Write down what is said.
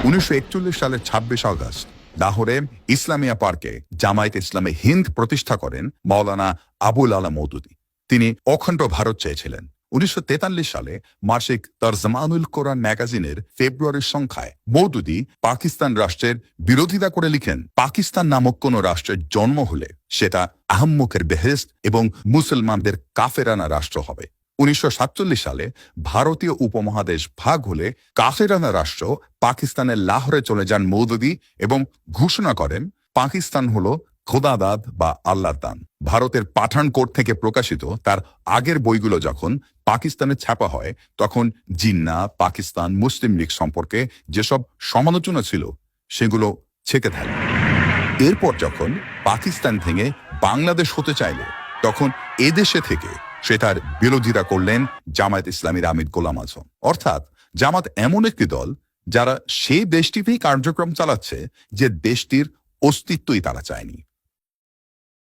1941 সালের 26 আগস্ট লাহোরে ইসলামিয়া পার্কে জামায়াতে ইসলামে হিন্দ প্রতিষ্ঠা করেন মাওলানা আবুল আলা মওদুদী। তিনি অখণ্ড ভারত চেয়েছিলেন। 1943 সালে মাসিক তরজমানুল কোরআন ম্যাগাজিনের ফেব্রুয়ারির সংখ্যায় মওদুদী পাকিস্তান রাষ্ট্রের বিরোধিতা করে লিখেন, পাকিস্তান নামক কোন রাষ্ট্রের জন্ম হলে সেটা আহম্মকের বেহেশত এবং মুসলমানদের কাফেরানা রাষ্ট্র হবে। 1947 সালে ভারতীয় উপমহাদেশ ভাগ হলে কাফেরানা রাষ্ট্র পাকিস্তানের লাহোরে চলে যান মওদুদী এবং ঘোষণা করেন পাকিস্তান হলো খোদাদাদ বা আল্লাহর দান। ভারতের পাঠান কোর্ট থেকে প্রকাশিত তার আগের বইগুলো যখন পাকিস্তানে ছাপা হয় তখন জিন্নাহ, পাকিস্তান, মুসলিম লীগ সম্পর্কে যেসব সমালোচনা ছিল সেগুলো ছেকে থাকে। এরপর যখন পাকিস্তান ভেঙে বাংলাদেশ হতে চাইল তখন এদেশে থেকে সে তার বিরোধিতা করলেন জামায়াত ইসলামীর আমির গোলাম আজম। অর্থাৎ জামাত এমন একটি দল যারা সেই দেশটিতেই কার্যক্রম চালাচ্ছে যে দেশটির অস্তিত্বই তারা চায়নি।